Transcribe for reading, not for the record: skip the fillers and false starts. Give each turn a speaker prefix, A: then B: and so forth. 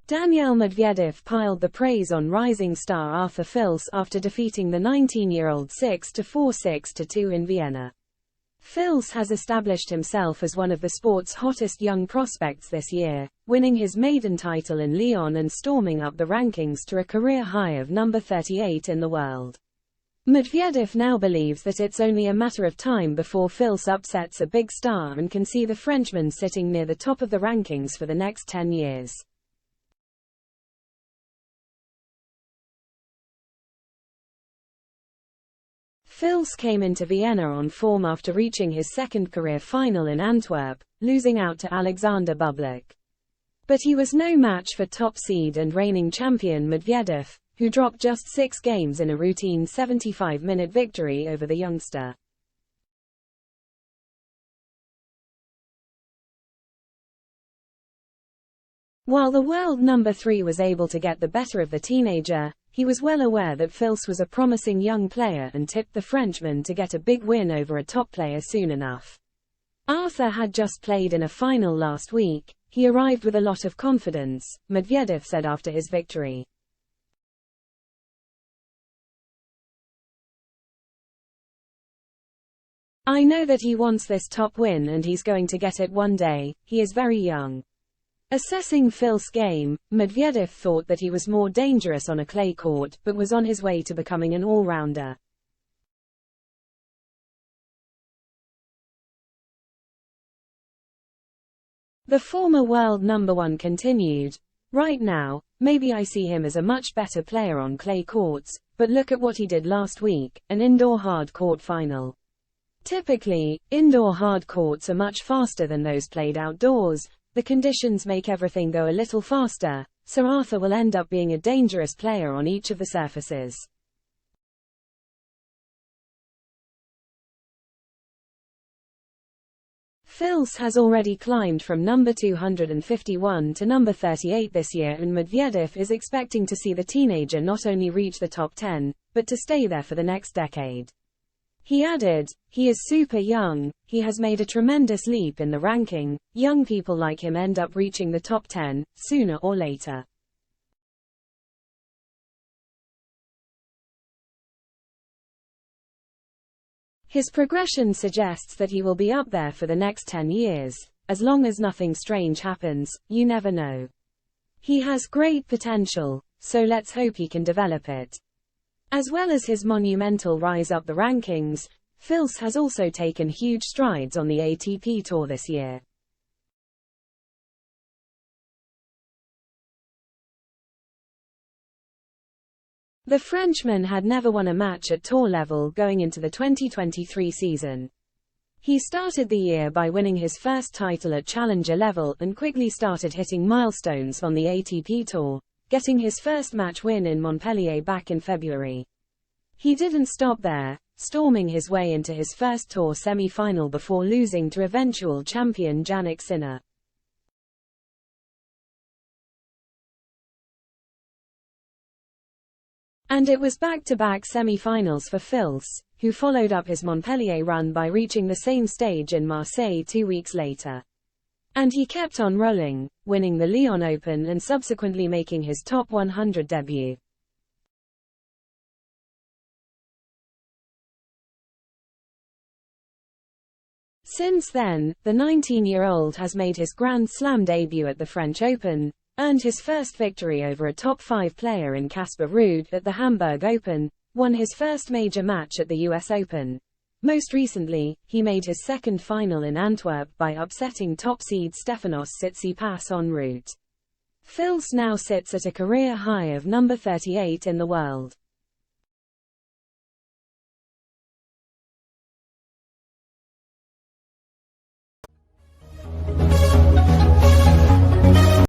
A: Daniil Medvedev piled the praise on rising star Arthur Fils after defeating the 19-year-old 6-4, 6-2 in Vienna. Fils has established himself as one of the sport's hottest young prospects this year, winning his maiden title in Lyon and storming up the rankings to a career high of number 38 in the world. Medvedev now believes that it's only a matter of time before Fils upsets a big star and can see the Frenchman sitting near the top of the rankings for the next 10 years. Fils came into Vienna on form after reaching his second career final in Antwerp, losing out to Alexander Bublik. But he was no match for top seed and reigning champion Medvedev, who dropped just 6 games in a routine 75-minute victory over the youngster. While the world number 3 was able to get the better of the teenager, he was well aware that Fils was a promising young player and tipped the Frenchman to get a big win over a top player soon enough. Arthur had just played in a final last week. He arrived with a lot of confidence, Medvedev said after his victory. "I know that he wants this top win and he's going to get it one day. He is very young." Assessing Fils' game, Medvedev thought that he was more dangerous on a clay court but was on his way to becoming an all-rounder. The former world number 1 continued, "Right now, maybe I see him as a much better player on clay courts, but look at what he did last week, an indoor hard court final. Typically, indoor hard courts are much faster than those played outdoors. The conditions make everything go a little faster, so Arthur will end up being a dangerous player on each of the surfaces." Fils has already climbed from number 251 to number 38 this year, and Medvedev is expecting to see the teenager not only reach the top 10, but to stay there for the next decade. He added, "He is super young, he has made a tremendous leap in the ranking. Young people like him end up reaching the top 10, sooner or later." His progression suggests that he will be up there for the next 10 years, as long as nothing strange happens. You never know. He has great potential, so let's hope he can develop it. As well as his monumental rise up the rankings, Fils has also taken huge strides on the ATP Tour this year. The Frenchman had never won a match at tour level going into the 2023 season. He started the year by winning his first title at challenger level and quickly started hitting milestones on the ATP Tour, getting his first match win in Montpellier back in February. He didn't stop there, storming his way into his first tour semi-final before losing to eventual champion Jannik Sinner. And it was back-to-back semi-finals for Fils, who followed up his Montpellier run by reaching the same stage in Marseille 2 weeks later. And he kept on rolling, winning the Lyon Open and subsequently making his top 100 debut. Since then, the 19-year-old has made his Grand Slam debut at the French Open, earned his first victory over a top 5 player in Casper Ruud at the Hamburg Open, won his first major match at the US Open. Most recently, he made his second final in Antwerp by upsetting top seed Stefanos Tsitsipas en route. Fils now sits at a career high of number 38 in the world.